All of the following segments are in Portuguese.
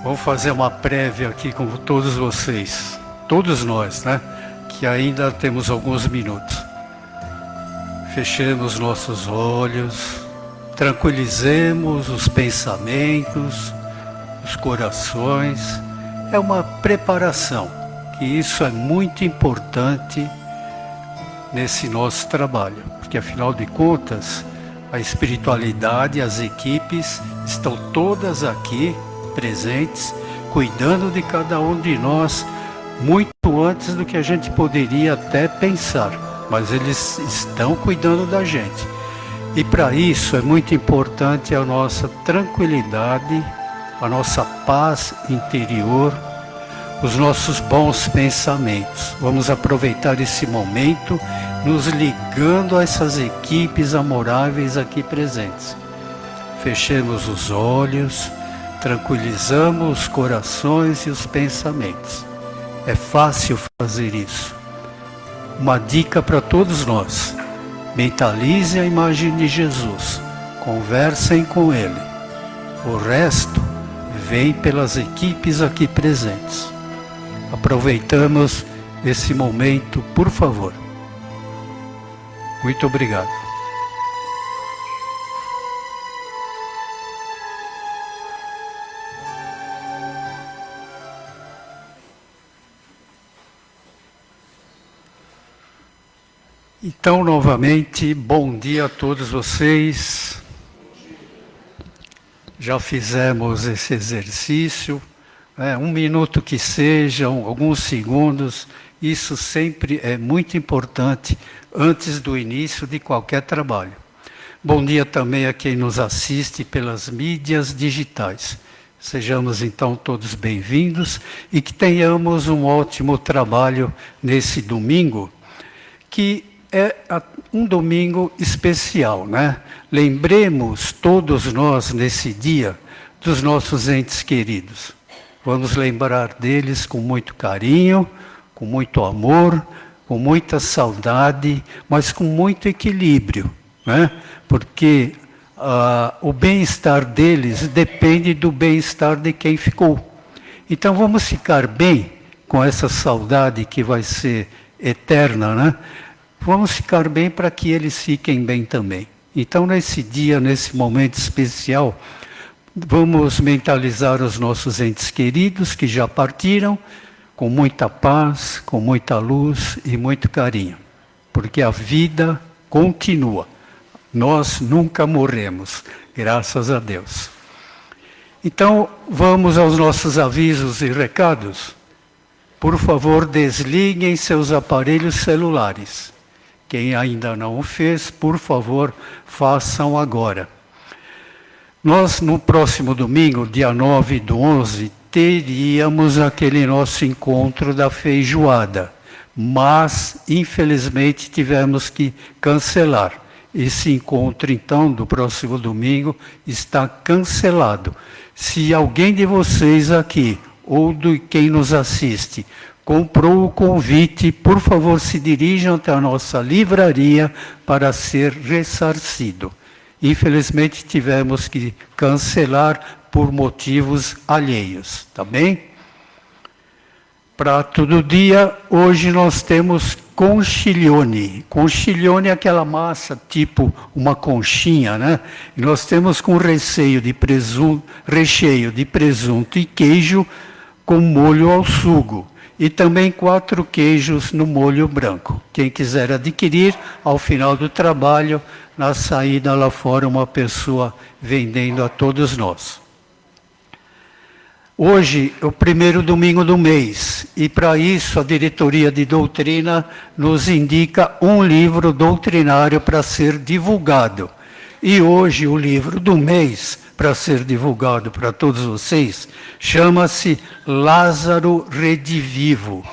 Vou fazer uma prévia aqui com todos vocês, todos nós, né? Que ainda temos alguns minutos. Fechemos nossos olhos, tranquilizemos os pensamentos, os corações. É uma preparação, que isso é muito importante nesse nosso trabalho, porque afinal de contas, a espiritualidade, as equipes estão todas aqui presentes, cuidando de cada um de nós, muito antes do que a gente poderia até pensar, mas eles estão cuidando da gente. E para isso é muito importante a nossa tranquilidade, a nossa paz interior, os nossos bons pensamentos. Vamos aproveitar esse momento, nos ligando a essas equipes amoráveis aqui presentes. Fechemos os olhos, tranquilizamos os corações e os pensamentos. É fácil fazer isso. Uma dica para todos nós: mentalize a imagem de Jesus, conversem com Ele. O resto vem pelas equipes aqui presentes. Aproveitamos esse momento, por favor. Muito obrigado. Então, novamente, bom dia a todos vocês. Já fizemos esse exercício, um minuto que sejam, alguns segundos, isso sempre é muito importante antes do início de qualquer trabalho. Bom dia também a quem nos assiste pelas mídias digitais. Sejamos então todos bem-vindos e que tenhamos um ótimo trabalho nesse domingo, que é um domingo especial, né? Lembremos todos nós nesse dia dos nossos entes queridos. Vamos lembrar deles com muito carinho, com muito amor, com muita saudade, mas com muito equilíbrio, né? Porque o bem-estar deles depende do bem-estar de quem ficou. Então vamos ficar bem com essa saudade que vai ser eterna, né? Vamos ficar bem para que eles fiquem bem também. Então, nesse dia, nesse momento especial, vamos mentalizar os nossos entes queridos que já partiram, com muita paz, com muita luz e muito carinho. Porque a vida continua. Nós nunca morremos, graças a Deus. Então, vamos aos nossos avisos e recados. Por favor, desliguem seus aparelhos celulares. Quem ainda não o fez, por favor, façam agora. Nós, no próximo domingo, dia 9/11, teríamos aquele nosso encontro da feijoada. Mas, infelizmente, tivemos que cancelar. Esse encontro, então, do próximo domingo, está cancelado. Se alguém de vocês aqui, ou de quem nos assiste, comprou o convite, por favor, se dirijam até a nossa livraria para ser ressarcido. Infelizmente, tivemos que cancelar por motivos alheios, tá bem? Prato do dia, hoje nós temos conchiglione. Conchiglione é aquela massa tipo uma conchinha, né? E nós temos com recheio de presunto e queijo com molho ao sugo. E também 4 queijos no molho branco. Quem quiser adquirir, ao final do trabalho, na saída lá fora, uma pessoa vendendo a todos nós. Hoje é o primeiro domingo do mês, e para isso a diretoria de doutrina nos indica um livro doutrinário para ser divulgado. E hoje o livro do mês, para ser divulgado para todos vocês, chama-se Lázaro Redivivo.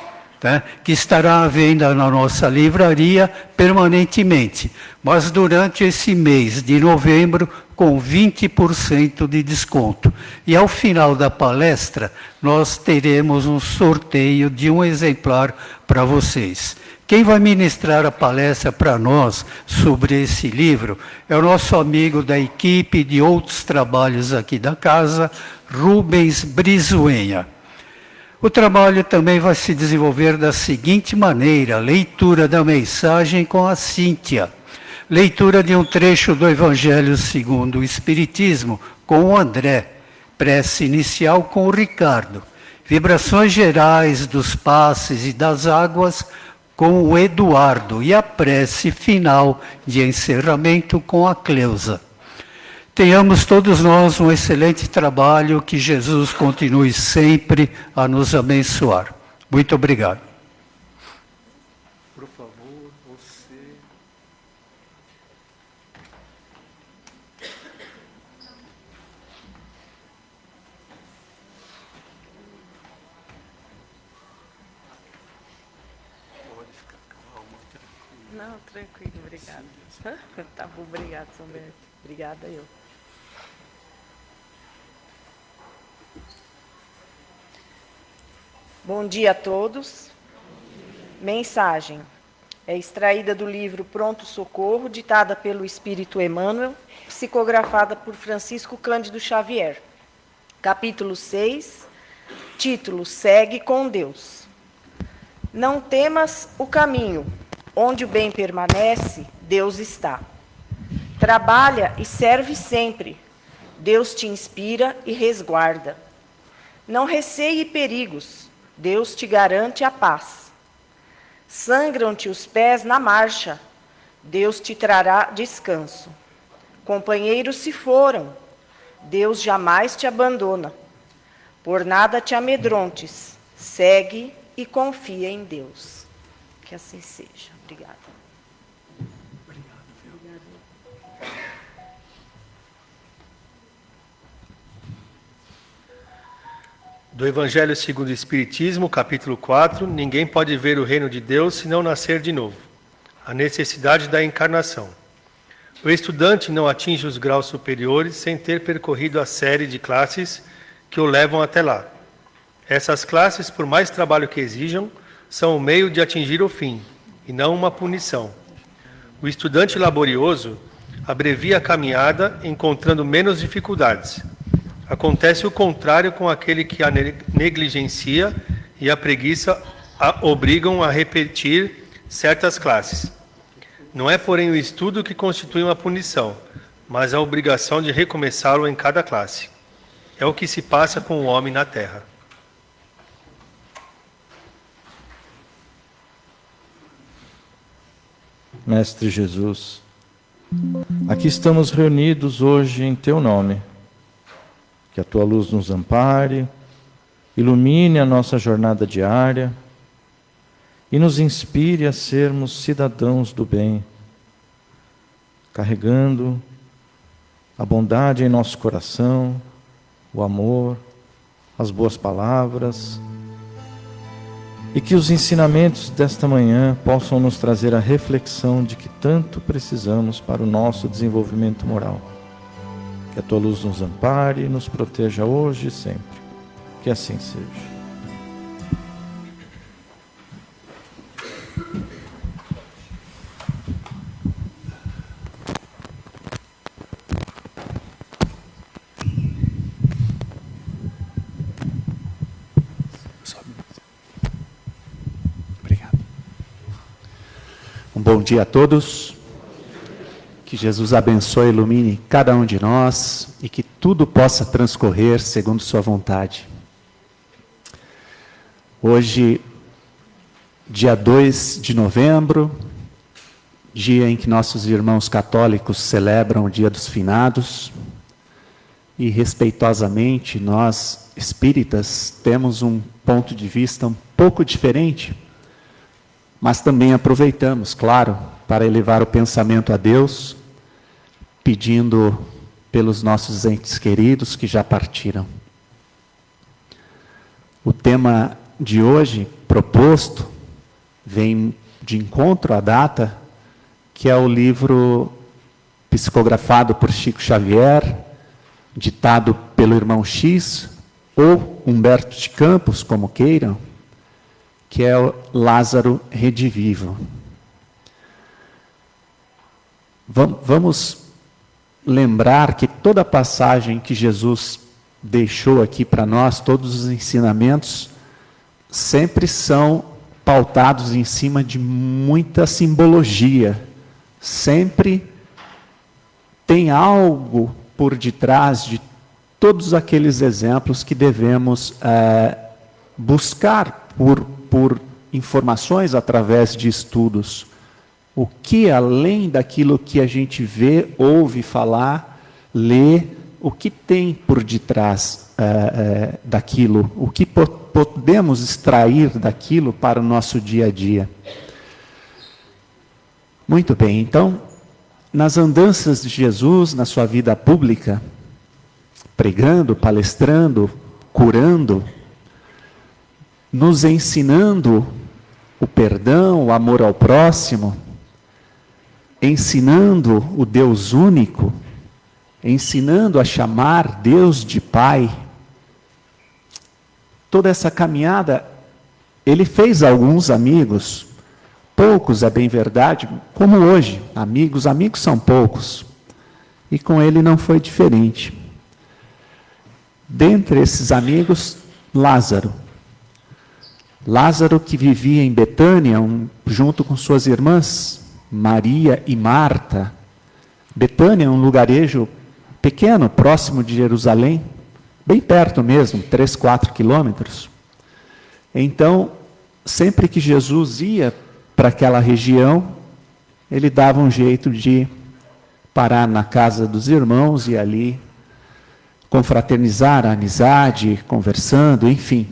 né, que estará à venda na nossa livraria permanentemente, mas durante esse mês de novembro com 20% de desconto. E ao final da palestra, nós teremos um sorteio de um exemplar para vocês. Quem vai ministrar a palestra para nós sobre esse livro é o nosso amigo da equipe de outros trabalhos aqui da casa, Rubens Brizuenha. O trabalho também vai se desenvolver da seguinte maneira: leitura da mensagem com a Cíntia, leitura de um trecho do Evangelho segundo o Espiritismo com o André, prece inicial com o Ricardo, vibrações gerais dos passes e das águas com o Eduardo e a prece final de encerramento com a Cleusa. Tenhamos todos nós um excelente trabalho, que Jesus continue sempre a nos abençoar. Muito obrigado. Por favor, você... Pode ficar calma, tranquilo. Não, tranquilo, obrigada. Tá bom, obrigado, São Bento. Obrigada eu. Bom dia a todos. Mensagem é extraída do livro Pronto Socorro, ditada pelo Espírito Emmanuel, psicografada por Francisco Cândido Xavier. Capítulo 6, título: Segue com Deus. Não temas o caminho, onde o bem permanece, Deus está. Trabalha e serve sempre, Deus te inspira e resguarda. Não receie perigos, Deus te garante a paz. Sangram-te os pés na marcha, Deus te trará descanso. Companheiros se foram, Deus jamais te abandona. Por nada te amedrontes, segue e confia em Deus. Que assim seja. Obrigada. Do Evangelho segundo o Espiritismo, capítulo 4, ninguém pode ver o reino de Deus se não nascer de novo. A necessidade da encarnação. O estudante não atinge os graus superiores sem ter percorrido a série de classes que o levam até lá. Essas classes, por mais trabalho que exijam, são o meio de atingir o fim, e não uma punição. O estudante laborioso abrevia a caminhada, encontrando menos dificuldades. Acontece o contrário com aquele que a negligencia e a preguiça obrigam a repetir certas classes. Não é, porém, o estudo que constitui uma punição, mas a obrigação de recomeçá-lo em cada classe. É o que se passa com o homem na Terra. Mestre Jesus, aqui estamos reunidos hoje em Teu nome. Que a Tua luz nos ampare, ilumine a nossa jornada diária e nos inspire a sermos cidadãos do bem, carregando a bondade em nosso coração, o amor, as boas palavras, e que os ensinamentos desta manhã possam nos trazer a reflexão de que tanto precisamos para o nosso desenvolvimento moral. Que a Tua luz nos ampare e nos proteja hoje e sempre. Que assim seja. Obrigado. Um bom dia a todos. Que Jesus abençoe e ilumine cada um de nós e que tudo possa transcorrer segundo sua vontade. Hoje, dia 2 de novembro, dia em que nossos irmãos católicos celebram o Dia dos Finados, e respeitosamente nós, espíritas, temos um ponto de vista um pouco diferente, mas também aproveitamos, claro, para elevar o pensamento a Deus, pedindo pelos nossos entes queridos que já partiram. O tema de hoje, proposto vem de encontro à data, que é o livro psicografado por Chico Xavier, ditado pelo irmão X, ou Humberto de Campos, como queiram, que é o Lázaro Redivivo. Vamos lembrar que toda a passagem que Jesus deixou aqui para nós, todos os ensinamentos, sempre são pautados em cima de muita simbologia. Sempre tem algo por detrás de todos aqueles exemplos que devemos buscar por informações através de estudos. O que, além daquilo que a gente vê, ouve falar, lê, o que tem por detrás daquilo? O que podemos extrair daquilo para o nosso dia a dia? Muito bem, então, nas andanças de Jesus, na sua vida pública, pregando, palestrando, curando, nos ensinando o perdão, o amor ao próximo, ensinando o Deus único, ensinando a chamar Deus de Pai. Toda essa caminhada, ele fez alguns amigos, poucos, é bem verdade, como hoje, amigos são poucos, e com ele não foi diferente. Dentre esses amigos, Lázaro que vivia em Betânia, junto com suas irmãs, Maria e Marta. Betânia é um lugarejo pequeno, próximo de Jerusalém, bem perto mesmo, 3, 4 quilômetros. Então, sempre que Jesus ia para aquela região, ele dava um jeito de parar na casa dos irmãos e ali confraternizar a amizade, conversando, enfim.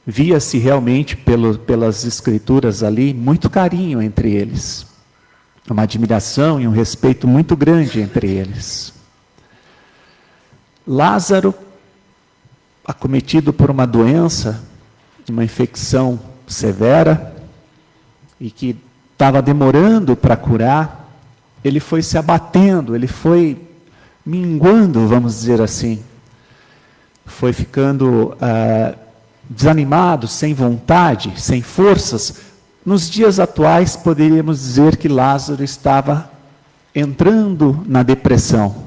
Via-se realmente pelas escrituras ali muito carinho entre eles, uma admiração e um respeito muito grande entre eles. Lázaro, acometido por uma doença, uma infecção severa, e que estava demorando para curar, ele foi se abatendo, ele foi minguando, vamos dizer assim, foi ficando desanimado, sem vontade, sem forças. Nos dias atuais, poderíamos dizer que Lázaro estava entrando na depressão.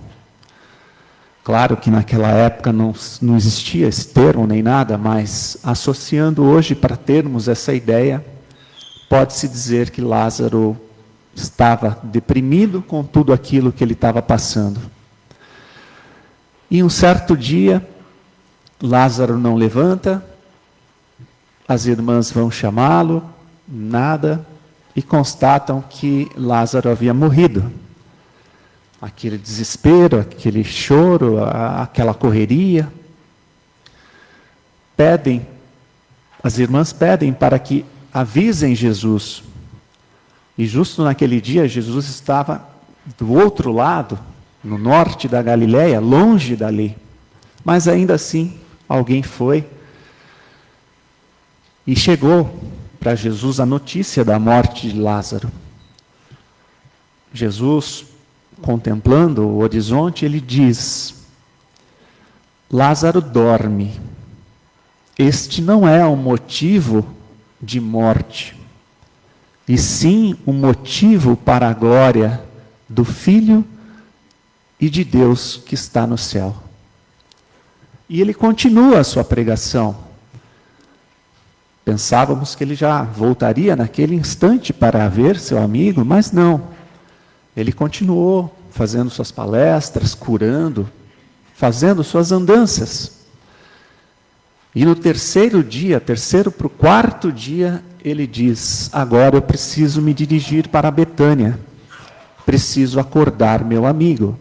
Claro que naquela época não existia esse termo nem nada, mas associando hoje para termos essa ideia, pode-se dizer que Lázaro estava deprimido com tudo aquilo que ele estava passando. E um certo dia, Lázaro não levanta, as irmãs vão chamá-lo, nada, e constatam que Lázaro havia morrido. Aquele desespero, aquele choro, aquela correria. As irmãs pedem para que avisem Jesus. E justo naquele dia, Jesus estava do outro lado, no norte da Galileia, longe dali. Mas ainda assim, alguém foi e chegou para Jesus a notícia da morte de Lázaro. Jesus, contemplando o horizonte, ele diz: Lázaro dorme. Este não é um motivo de morte, e sim um motivo para a glória do Filho e de Deus que está no céu. E ele continua a sua pregação. Pensávamos que ele já voltaria naquele instante para ver seu amigo, mas não. Ele continuou fazendo suas palestras, curando, fazendo suas andanças. E no terceiro para o quarto dia, ele diz: agora eu preciso me dirigir para Betânia, preciso acordar meu amigo.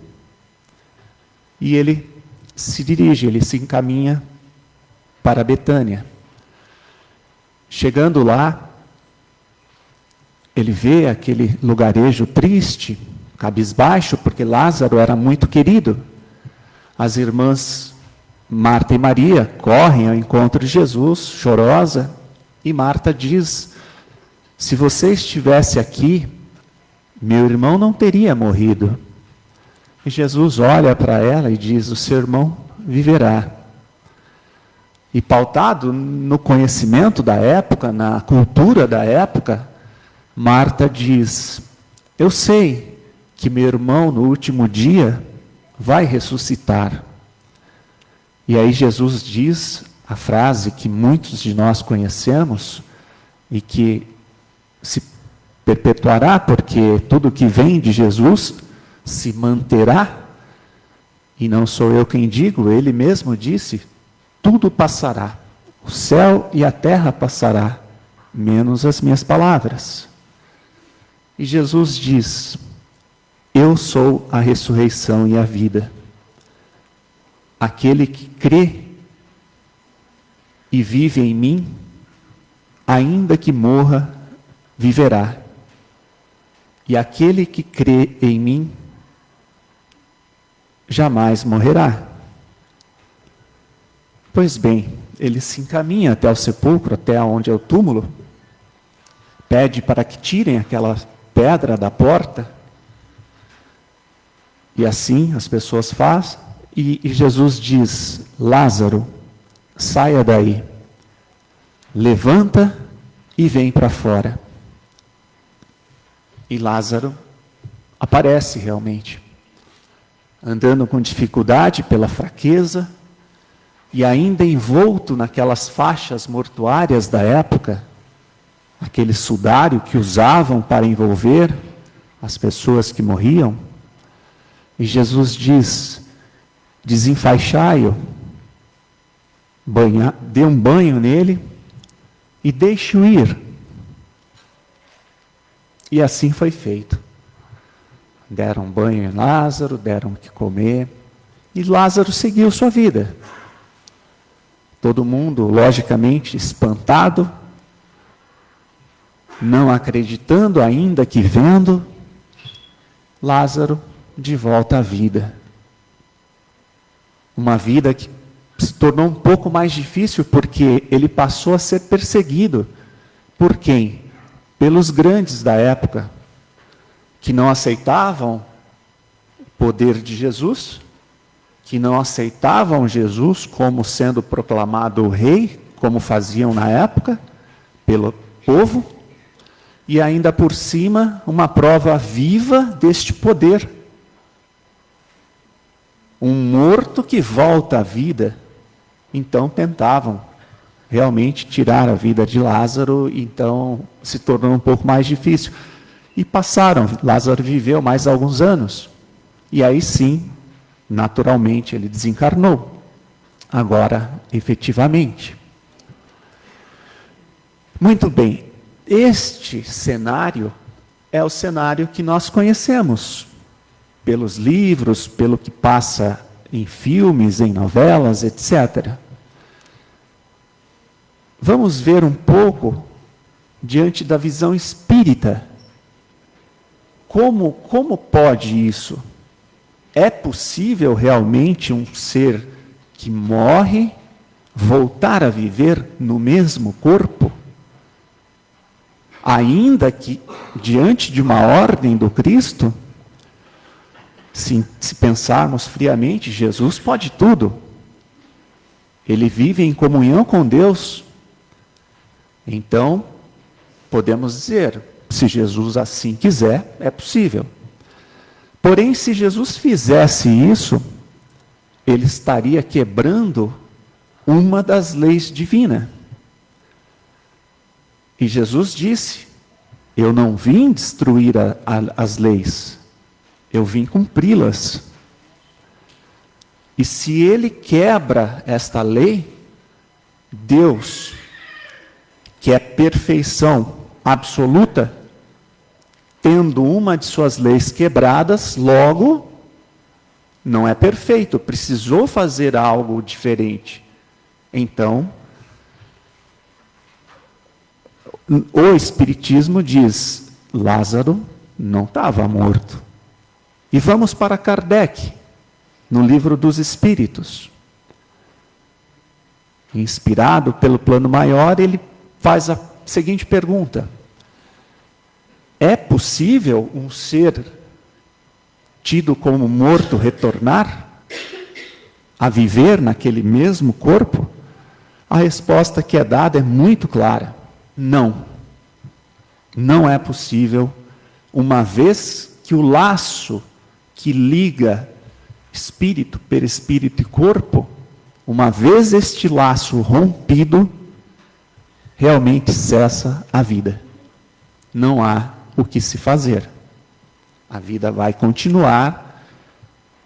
E ele se encaminha para Betânia. Chegando lá, ele vê aquele lugarejo triste, cabisbaixo, porque Lázaro era muito querido. As irmãs Marta e Maria correm ao encontro de Jesus, chorosa, e Marta diz: se você estivesse aqui, meu irmão não teria morrido. E Jesus olha para ela e diz: o seu irmão viverá. E pautado no conhecimento da época, na cultura da época, Marta diz: eu sei que meu irmão no último dia vai ressuscitar. E aí Jesus diz a frase que muitos de nós conhecemos e que se perpetuará, porque tudo que vem de Jesus se manterá. E não sou eu quem digo, ele mesmo disse: tudo passará, o céu e a terra passará, menos as minhas palavras. E Jesus diz: eu sou a ressurreição e a vida. Aquele que crê e vive em mim, ainda que morra, viverá. E aquele que crê em mim, jamais morrerá. Pois bem, ele se encaminha até o sepulcro, até onde é o túmulo, pede para que tirem aquela pedra da porta, e assim as pessoas fazem, e Jesus diz: Lázaro, saia daí, levanta e vem para fora. E Lázaro aparece realmente, andando com dificuldade pela fraqueza, e ainda envolto naquelas faixas mortuárias da época, aquele sudário que usavam para envolver as pessoas que morriam. E Jesus diz: desenfaixai-o, dê um banho nele e deixe-o ir. E assim foi feito. Deram um banho em Lázaro, deram o que comer, e Lázaro seguiu sua vida. Todo mundo, logicamente, espantado, não acreditando ainda que vendo, Lázaro de volta à vida. Uma vida que se tornou um pouco mais difícil, porque ele passou a ser perseguido. Por quem? Pelos grandes da época, que não aceitavam o poder de Jesus, que não aceitavam Jesus como sendo proclamado o rei, como faziam na época, pelo povo, e ainda por cima, uma prova viva deste poder. Um morto que volta à vida. Então tentavam realmente tirar a vida de Lázaro, então se tornou um pouco mais difícil. E passaram, Lázaro viveu mais alguns anos, e aí sim, naturalmente, ele desencarnou. Agora, efetivamente. Muito bem, este cenário é o cenário que nós conhecemos, pelos livros, pelo que passa em filmes, em novelas, etc. Vamos ver um pouco, diante da visão espírita, como pode isso? É possível realmente um ser que morre voltar a viver no mesmo corpo? Ainda que diante de uma ordem do Cristo, se pensarmos friamente, Jesus pode tudo. Ele vive em comunhão com Deus. Então, podemos dizer, se Jesus assim quiser, é possível. Porém, se Jesus fizesse isso, ele estaria quebrando uma das leis divinas. E Jesus disse: eu não vim destruir as leis, eu vim cumpri-las. E se ele quebra esta lei, Deus, que é perfeição absoluta, tendo uma de suas leis quebradas, logo, não é perfeito, precisou fazer algo diferente. Então, o Espiritismo diz: Lázaro não estava morto. E vamos para Kardec, no Livro dos Espíritos. Inspirado pelo plano maior, ele faz a seguinte pergunta: possível um ser tido como morto retornar a viver naquele mesmo corpo? A resposta que é dada é muito clara: não. Não é possível, uma vez que o laço que liga espírito, perispírito e corpo, uma vez este laço rompido, realmente cessa a vida. Não há o que se fazer. A vida vai continuar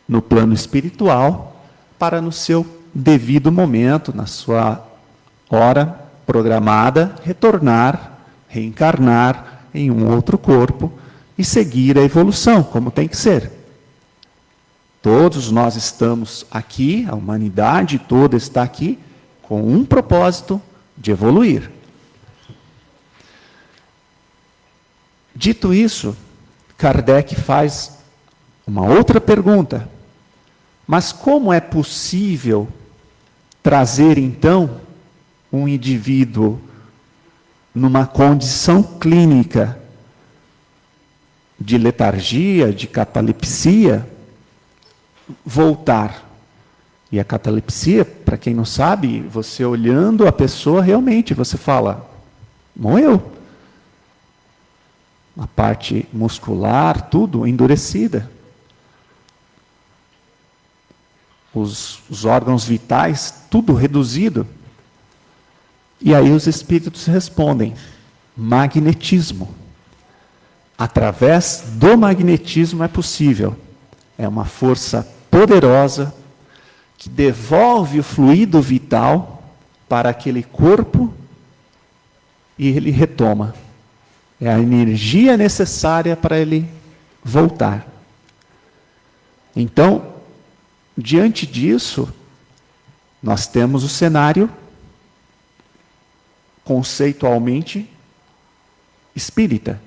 no plano espiritual para, no seu devido momento, na sua hora programada, retornar, reencarnar em um outro corpo e seguir a evolução, como tem que ser. Todos nós estamos aqui, a humanidade toda está aqui, com um propósito de evoluir. Dito isso, Kardec faz uma outra pergunta. Mas como é possível trazer, então, um indivíduo numa condição clínica de letargia, de catalepsia, voltar? E a catalepsia, para quem não sabe, você olhando a pessoa, realmente, você fala, morreu. A parte muscular, tudo endurecida. Os órgãos vitais, tudo reduzido. E aí os espíritos respondem: magnetismo. Através do magnetismo é possível. É uma força poderosa que devolve o fluido vital para aquele corpo e ele retoma. É a energia necessária para ele voltar. Então, diante disso, nós temos o cenário conceitualmente espírita.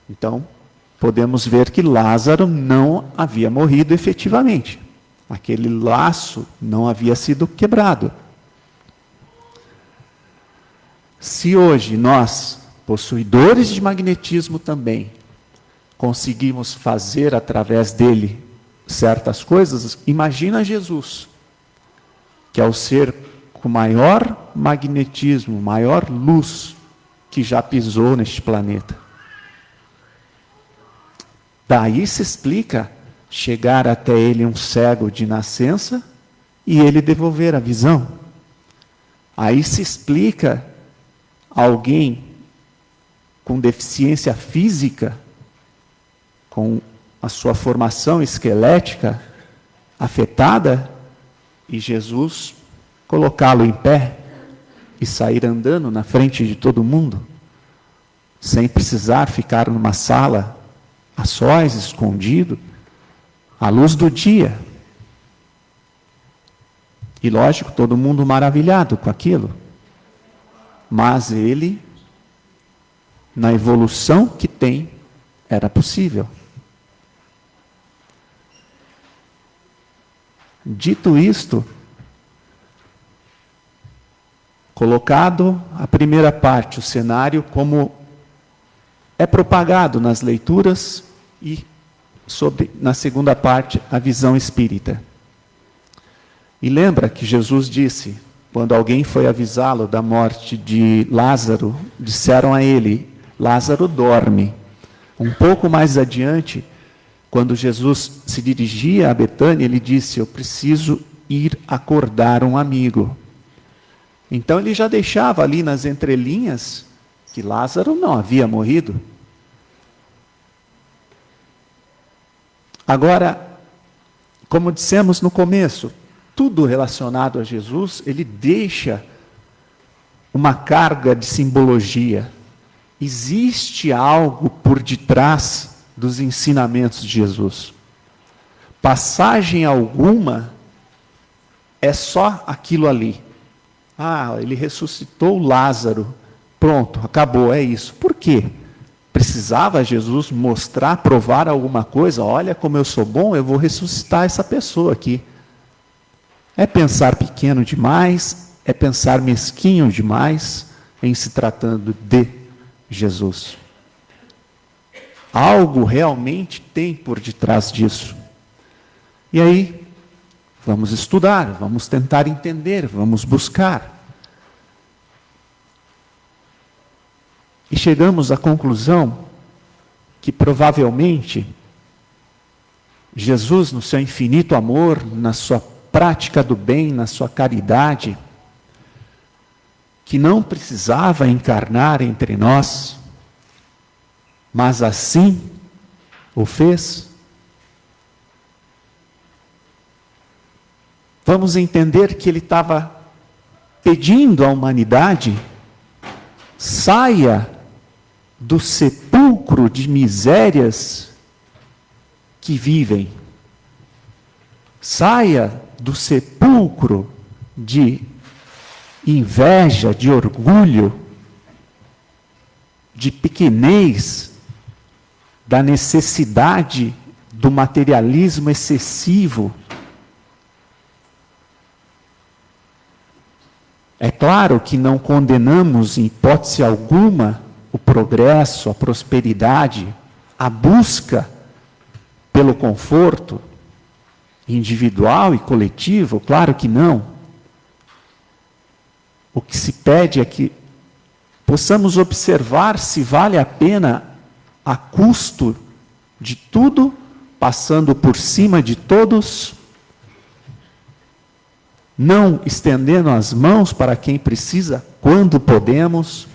Então, podemos ver que Lázaro não havia morrido efetivamente. Aquele laço não havia sido quebrado. Se hoje nós, possuidores de magnetismo também, conseguimos fazer através dele certas coisas, imagina Jesus, que é o ser com maior magnetismo, maior luz que já pisou neste planeta. Daí se explica chegar até ele um cego de nascença e ele devolver a visão. Aí se explica alguém com deficiência física, com a sua formação esquelética afetada, e Jesus colocá-lo em pé e sair andando na frente de todo mundo, sem precisar ficar numa sala a sós, escondido, à luz do dia. E lógico, todo mundo maravilhado com aquilo. Mas ele, na evolução que tem, era possível. Dito isto, colocado a primeira parte, o cenário, como é propagado nas leituras, e na segunda parte, a visão espírita. E lembra que Jesus disse, quando alguém foi avisá-lo da morte de Lázaro, disseram a ele: Lázaro dorme. Um pouco mais adiante, quando Jesus se dirigia a Betânia, ele disse: eu preciso ir acordar um amigo. Então ele já deixava ali nas entrelinhas que Lázaro não havia morrido. Agora, como dissemos no começo, tudo relacionado a Jesus, ele deixa uma carga de simbologia. Existe algo por detrás dos ensinamentos de Jesus. Passagem alguma é só aquilo ali. Ah, ele ressuscitou Lázaro. Pronto, acabou, é isso. Por quê? Precisava Jesus mostrar, provar alguma coisa? Olha como eu sou bom, eu vou ressuscitar essa pessoa aqui. É pensar pequeno demais, é pensar mesquinho demais em se tratando de Jesus. Algo realmente tem por detrás disso. E aí, vamos estudar, vamos tentar entender, vamos buscar. E chegamos à conclusão que provavelmente Jesus, no seu infinito amor, na sua prática do bem, na sua caridade, que não precisava encarnar entre nós, mas assim o fez. Vamos entender que ele estava pedindo à humanidade: saia do sepulcro de misérias que vivem. Saia do sepulcro de inveja, de orgulho, de pequenez, da necessidade do materialismo excessivo. É claro que não condenamos em hipótese alguma o progresso, a prosperidade, a busca pelo conforto individual e coletivo, claro que não. O que se pede é que possamos observar se vale a pena, a custo de tudo, passando por cima de todos, não estendendo as mãos para quem precisa, quando podemos.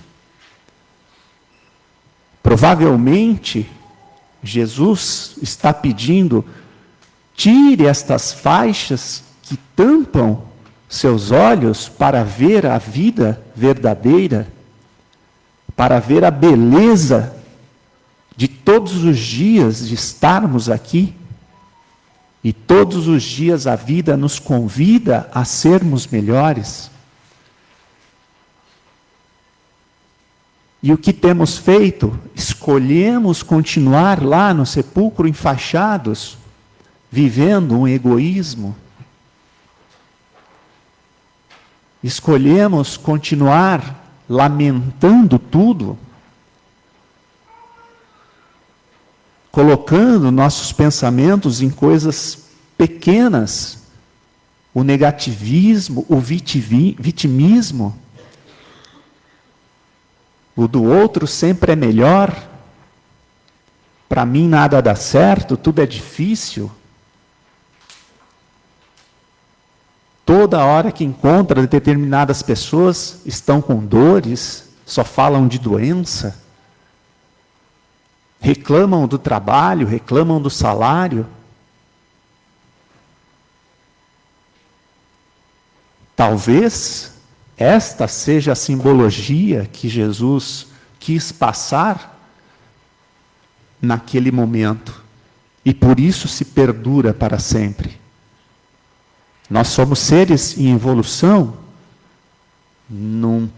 Provavelmente, Jesus está pedindo: tire estas faixas que tampam seus olhos para ver a vida verdadeira, para ver a beleza de todos os dias de estarmos aqui. E todos os dias a vida nos convida a sermos melhores. E o que temos feito? Escolhemos continuar lá no sepulcro enfaixados, vivendo um egoísmo. Escolhemos continuar lamentando tudo, colocando nossos pensamentos em coisas pequenas, o negativismo, o vitimismo, o do outro sempre é melhor, para mim nada dá certo, tudo é difícil. Toda hora que encontra determinadas pessoas estão com dores, só falam de doença, reclamam do trabalho, reclamam do salário. Talvez esta seja a simbologia que Jesus quis passar naquele momento, e por isso se perdura para sempre. Nós somos seres em evolução, num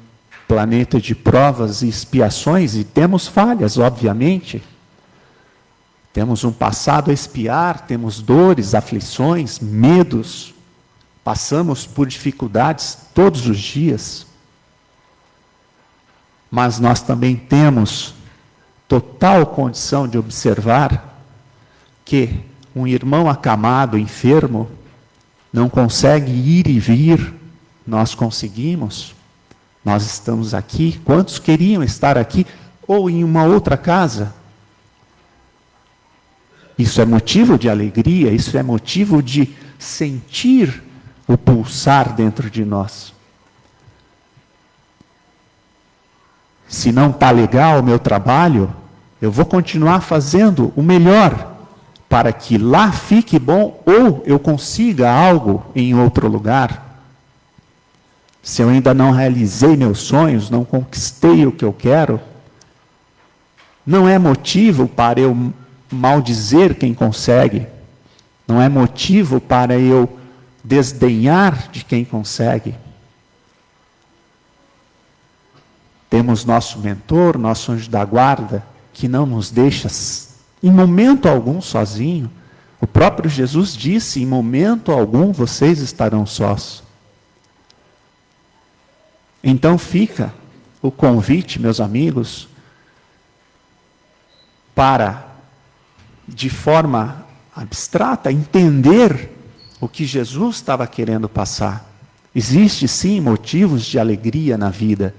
planeta de provas e expiações, e temos falhas, obviamente. Temos um passado a expiar, temos dores, aflições, medos. Passamos por dificuldades todos os dias. Mas nós também temos total condição de observar que um irmão acamado, enfermo, não consegue ir e vir, nós conseguimos. Nós estamos aqui. Quantos queriam estar aqui ou em uma outra casa? Isso é motivo de alegria, isso é motivo de sentir o pulsar dentro de nós. Se não está legal o meu trabalho, eu vou continuar fazendo o melhor para que lá fique bom ou eu consiga algo em outro lugar. Se eu ainda não realizei meus sonhos, não conquistei o que eu quero, não é motivo para eu maldizer quem consegue, não é motivo para eu desdenhar de quem consegue. Temos nosso mentor, nosso anjo da guarda, que não nos deixa em momento algum sozinho. O próprio Jesus disse: em momento algum vocês estarão sós. Então fica o convite, meus amigos, para de forma abstrata, entender o que Jesus estava querendo passar. Existe sim motivos de alegria na vida.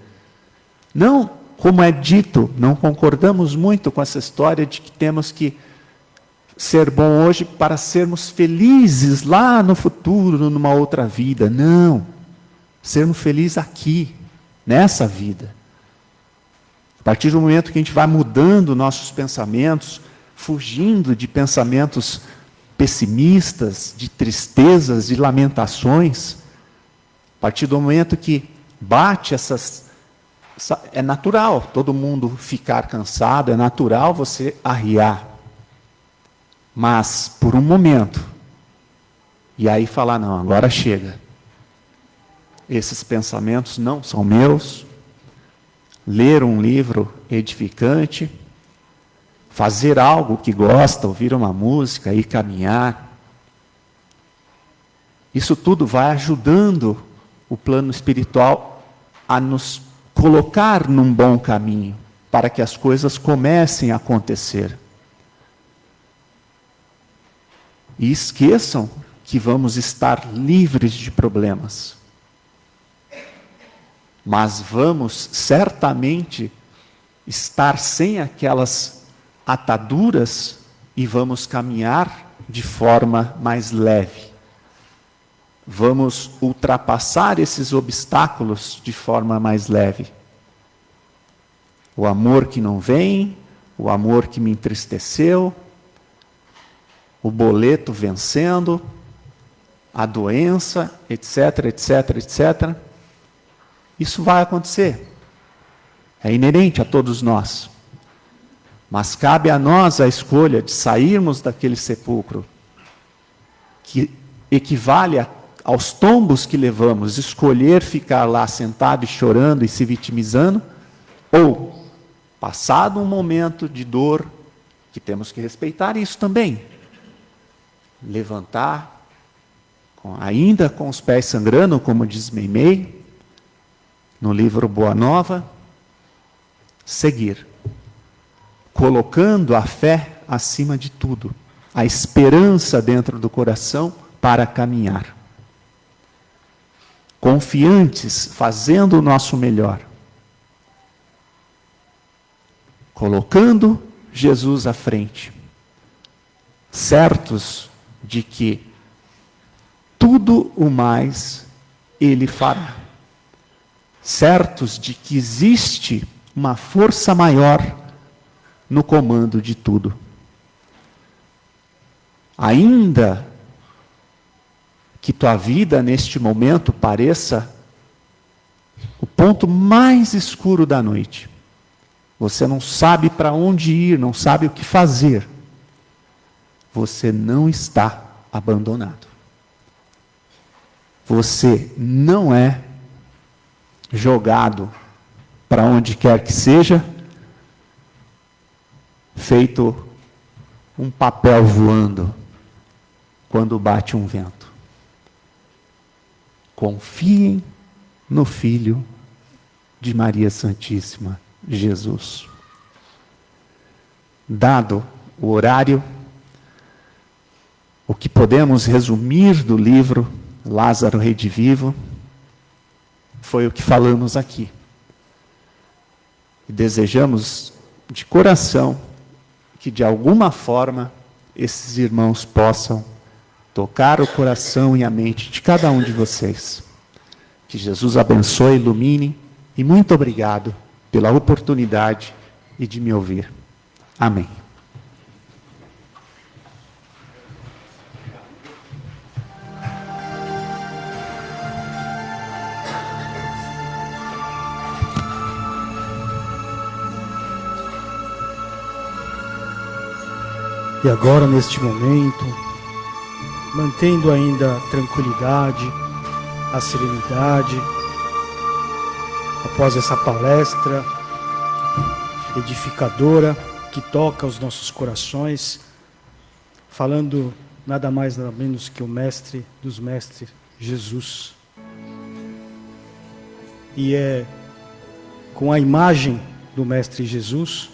Não, como é dito, não concordamos muito com essa história de que temos que ser bom hoje para sermos felizes lá no futuro, numa outra vida. Não. Sermos felizes aqui, nessa vida. A partir do momento que a gente vai mudando nossos pensamentos, fugindo de pensamentos pessimistas, de tristezas, de lamentações, a partir do momento que bate é natural todo mundo ficar cansado, é natural você arriar. Mas, por um momento, e aí falar, não, agora chega. Esses pensamentos não são meus. Ler um livro edificante, fazer algo que gosta, ouvir uma música, ir caminhar. Isso tudo vai ajudando o plano espiritual a nos colocar num bom caminho, para que as coisas comecem a acontecer. E esqueçam que vamos estar livres de problemas. Mas vamos certamente estar sem aquelas ataduras e vamos caminhar de forma mais leve. Vamos ultrapassar esses obstáculos de forma mais leve. O amor que não vem, o amor que me entristeceu, o boleto vencendo, a doença, etc, etc, etc. Isso vai acontecer. É inerente a todos nós. Mas cabe a nós a escolha de sairmos daquele sepulcro, que equivale aos tombos que levamos, escolher ficar lá sentado e chorando e se vitimizando, ou, passado um momento de dor, que temos que respeitar isso também, levantar, ainda com os pés sangrando, como diz Meimei, no livro Boa Nova, seguir, colocando a fé acima de tudo, a esperança dentro do coração para caminhar. Confiantes, fazendo o nosso melhor. Colocando Jesus à frente. Certos de que tudo o mais Ele fará. Certos de que existe uma força maior no comando de tudo. Ainda que tua vida neste momento pareça o ponto mais escuro da noite. Você não sabe para onde ir, não sabe o que fazer. Você não está abandonado. Você não é jogado para onde quer que seja, feito um papel voando quando bate um vento. Confiem no Filho de Maria Santíssima, Jesus. Dado o horário, o que podemos resumir do livro Lázaro Redivivo foi o que falamos aqui. E desejamos de coração que de alguma forma esses irmãos possam tocar o coração e a mente de cada um de vocês. Que Jesus abençoe, ilumine e muito obrigado pela oportunidade e de me ouvir. Amém. E agora, neste momento, mantendo ainda a tranquilidade, a serenidade, após essa palestra edificadora que toca os nossos corações, falando nada mais nada menos que o Mestre dos Mestres, Jesus. E é com a imagem do Mestre Jesus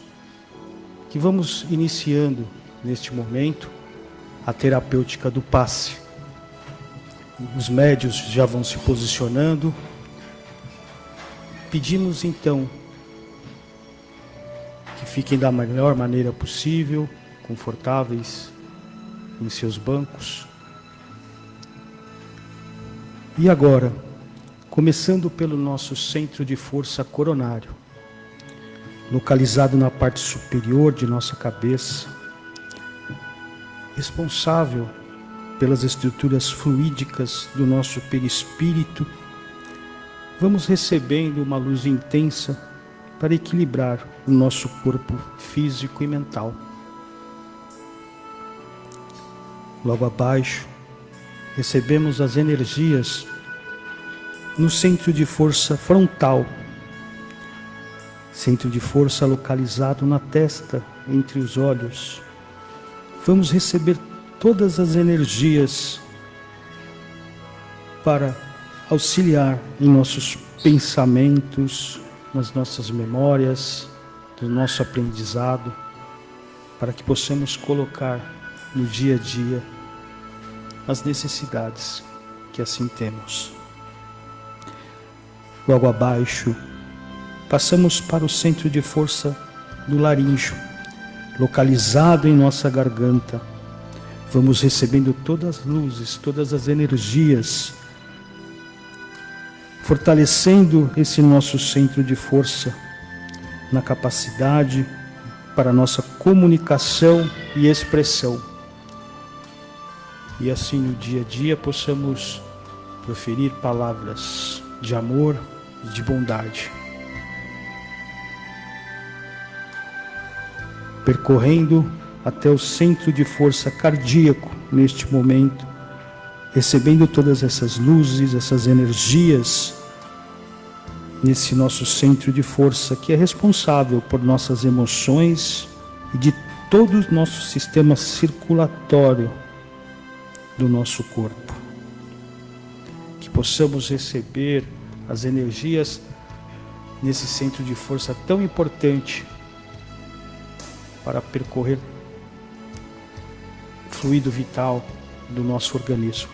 que vamos iniciando neste momento, a terapêutica do passe. Os médios já vão se posicionando. Pedimos então que fiquem da melhor maneira possível, confortáveis em seus bancos. E agora, começando pelo nosso centro de força coronário, localizado na parte superior de nossa cabeça, responsável pelas estruturas fluídicas do nosso perispírito, vamos recebendo uma luz intensa para equilibrar o nosso corpo físico e mental. Logo abaixo, recebemos as energias no centro de força frontal, centro de força localizado na testa, entre os olhos. Vamos receber todas as energias para auxiliar em nossos pensamentos, nas nossas memórias, no nosso aprendizado, para que possamos colocar no dia a dia as necessidades que assim temos. Logo abaixo, passamos para o centro de força do laríngeo, localizado em nossa garganta. Vamos recebendo todas as luzes, todas as energias, fortalecendo esse nosso centro de força na capacidade para nossa comunicação e expressão. E assim no dia a dia possamos proferir palavras de amor e de bondade. Percorrendo até o centro de força cardíaco neste momento, recebendo todas essas luzes, essas energias, nesse nosso centro de força que é responsável por nossas emoções e de todo o nosso sistema circulatório do nosso corpo. Que possamos receber as energias nesse centro de força tão importante para percorrer o fluido vital do nosso organismo.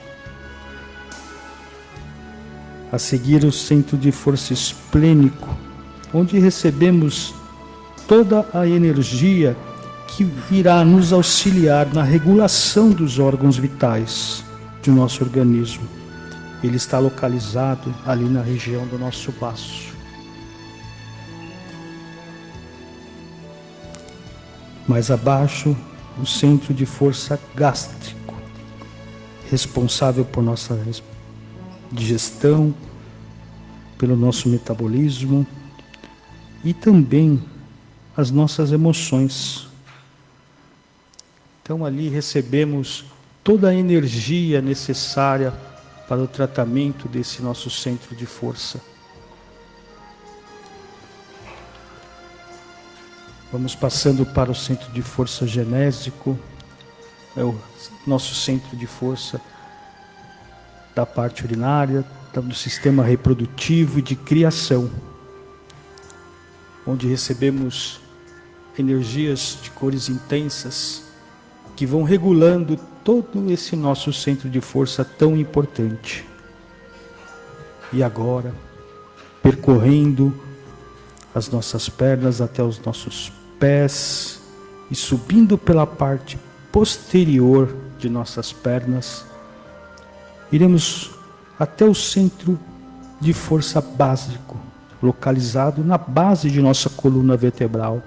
A seguir, o centro de força esplênico, onde recebemos toda a energia que irá nos auxiliar na regulação dos órgãos vitais do nosso organismo. Ele está localizado ali na região do nosso baço. Mais abaixo, o centro de força gástrico, responsável por nossa digestão, pelo nosso metabolismo e também as nossas emoções. Então ali recebemos toda a energia necessária para o tratamento desse nosso centro de força. Vamos passando para o centro de força genésico, é o nosso centro de força da parte urinária, do sistema reprodutivo e de criação, onde recebemos energias de cores intensas que vão regulando todo esse nosso centro de força tão importante. E agora, percorrendo as nossas pernas até os nossos pés e subindo pela parte posterior de nossas pernas, iremos até o centro de força básico, localizado na base de nossa coluna vertebral.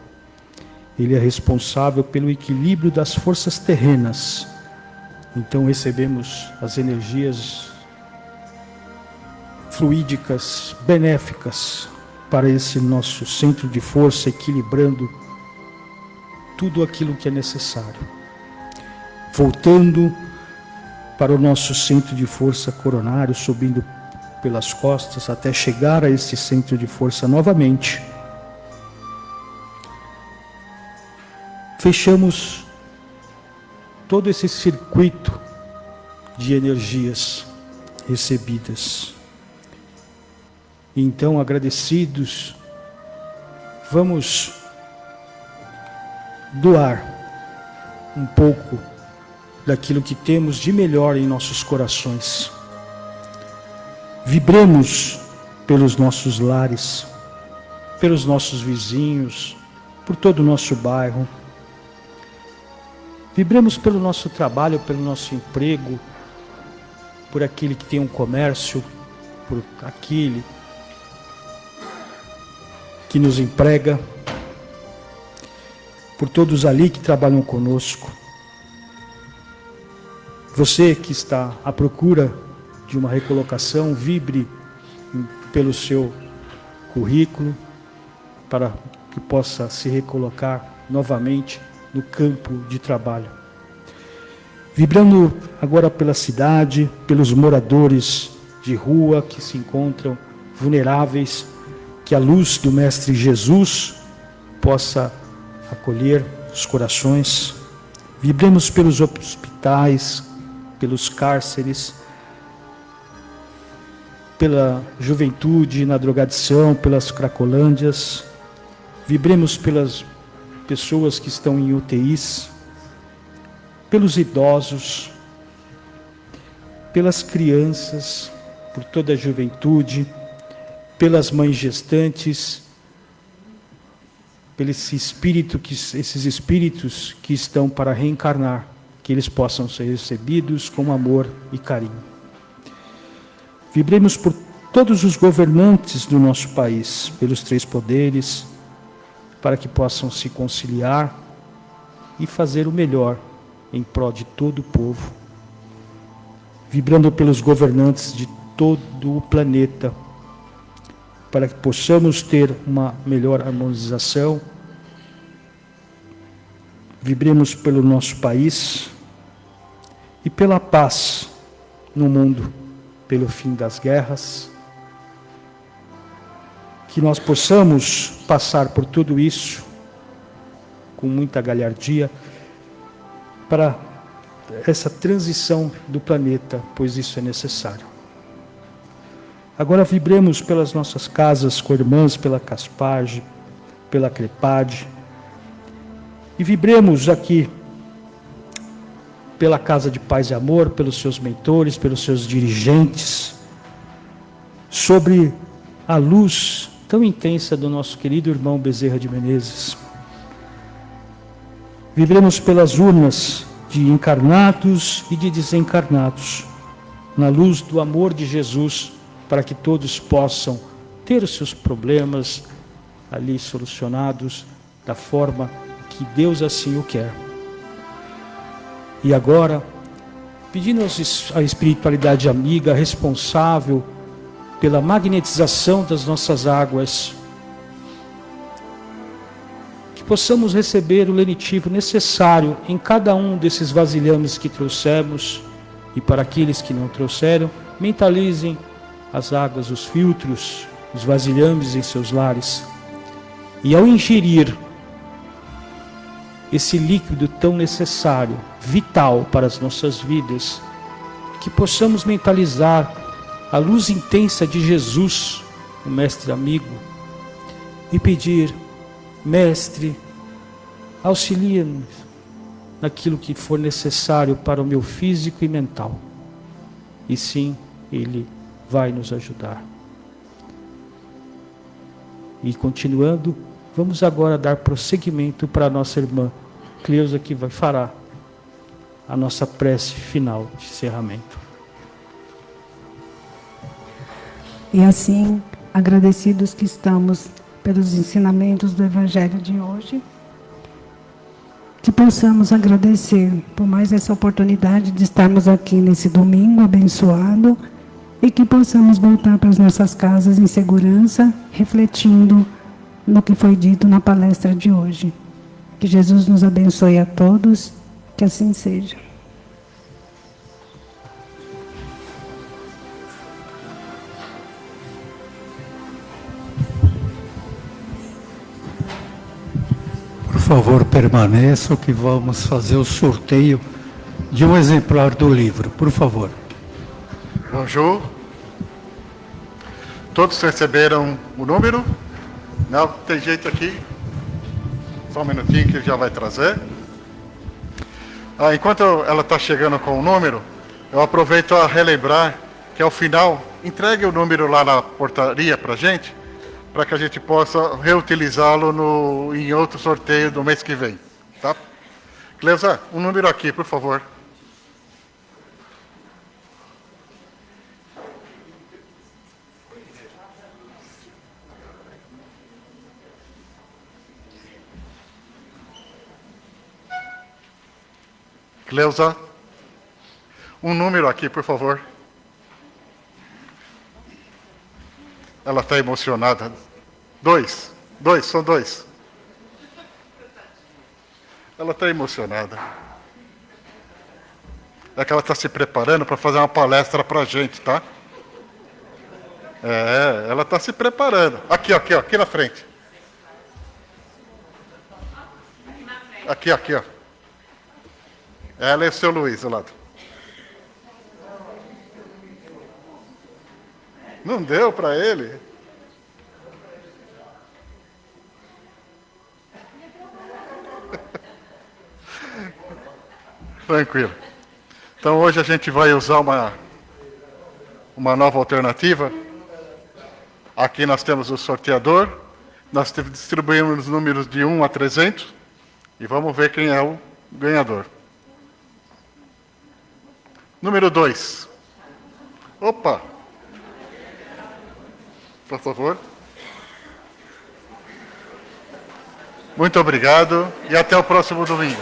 Ele é responsável pelo equilíbrio das forças terrenas. Então recebemos as energias fluídicas, benéficas para esse nosso centro de força, equilibrando tudo aquilo que é necessário. Voltando para o nosso centro de força coronário, subindo pelas costas até chegar a esse centro de força novamente. Fechamos todo esse circuito de energias recebidas. Então, agradecidos, vamos doar um pouco daquilo que temos de melhor em nossos corações. Vibremos pelos nossos lares, pelos nossos vizinhos, por todo o nosso bairro. Vibremos pelo nosso trabalho, pelo nosso emprego, por aquele que tem um comércio, por aquele que nos emprega, por todos ali que trabalham conosco. Você que está à procura de uma recolocação, vibre pelo seu currículo para que possa se recolocar novamente no campo de trabalho. Vibrando agora pela cidade, pelos moradores de rua que se encontram vulneráveis, que a luz do Mestre Jesus possa acolher os corações. Vibremos pelos hospitais, pelos cárceres, pela juventude na drogadição, pelas cracolândias. Vibremos pelas pessoas que estão em UTIs, pelos idosos, pelas crianças, por toda a juventude, pelas mães gestantes, pelo esses espíritos que estão para reencarnar, que eles possam ser recebidos com amor e carinho. Vibremos por todos os governantes do nosso país, pelos 3 poderes, para que possam se conciliar e fazer o melhor em prol de todo o povo. Vibrando pelos governantes de todo o planeta, para que possamos ter uma melhor harmonização. Vibremos pelo nosso país e pela paz no mundo, pelo fim das guerras. Que nós possamos passar por tudo isso com muita galhardia para essa transição do planeta, pois isso é necessário. Agora vibremos pelas nossas casas co-irmãs, pela Caspage, pela Crepade, e vibremos aqui pela Casa de Paz e Amor, pelos seus mentores, pelos seus dirigentes, sobre a luz tão intensa do nosso querido irmão Bezerra de Menezes. Vibremos pelas urnas de encarnados e de desencarnados, na luz do amor de Jesus, para que todos possam ter os seus problemas ali solucionados da forma que Deus assim o quer. E agora, pedindo à espiritualidade amiga, responsável pela magnetização das nossas águas, que possamos receber o lenitivo necessário em cada um desses vasilhames que trouxemos, e para aqueles que não trouxeram, mentalizem as águas, os filtros, os vasilhames em seus lares. E ao ingerir esse líquido tão necessário, vital para as nossas vidas, que possamos mentalizar a luz intensa de Jesus, o Mestre amigo, e pedir: Mestre, auxilia-nos naquilo que for necessário para o meu físico e mental. E sim, Ele vai nos ajudar. E continuando, vamos agora dar prosseguimento para a nossa irmã Cleusa, que fará a nossa prece final de encerramento. E assim, agradecidos que estamos pelos ensinamentos do Evangelho de hoje, que possamos agradecer por mais essa oportunidade de estarmos aqui nesse domingo abençoado, e que possamos voltar para as nossas casas em segurança, refletindo no que foi dito na palestra de hoje. Que Jesus nos abençoe a todos, que assim seja. Por favor, permaneçam que vamos fazer o sorteio de um exemplar do livro, por favor. Bonjour. Todos receberam o número? Não, tem jeito aqui. Só um minutinho que ele já vai trazer. Enquanto ela está chegando com o número, eu aproveito a relembrar que ao final, entregue o número lá na portaria para a gente que a gente possa reutilizá-lo em outro sorteio do mês que vem. Tá? Cleusa, um número aqui, por favor. Cleusa, um número aqui, por favor. Ela está emocionada. São dois. Ela está emocionada. É que ela está se preparando para fazer uma palestra para a gente, tá? Ela está se preparando. Aqui na frente. Aqui, ó. Ela e o seu Luiz, do lado. Não deu para ele? Tranquilo. Então hoje a gente vai usar uma nova alternativa. Aqui nós temos o sorteador. Nós distribuímos números de 1 a 300. E vamos ver quem é o ganhador. Número 2. Opa! Por favor. Muito obrigado e até o próximo domingo.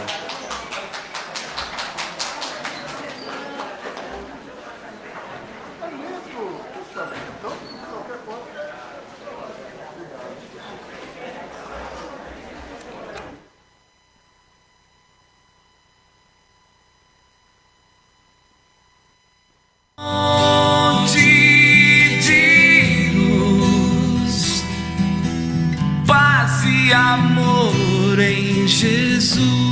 Amor em Jesus.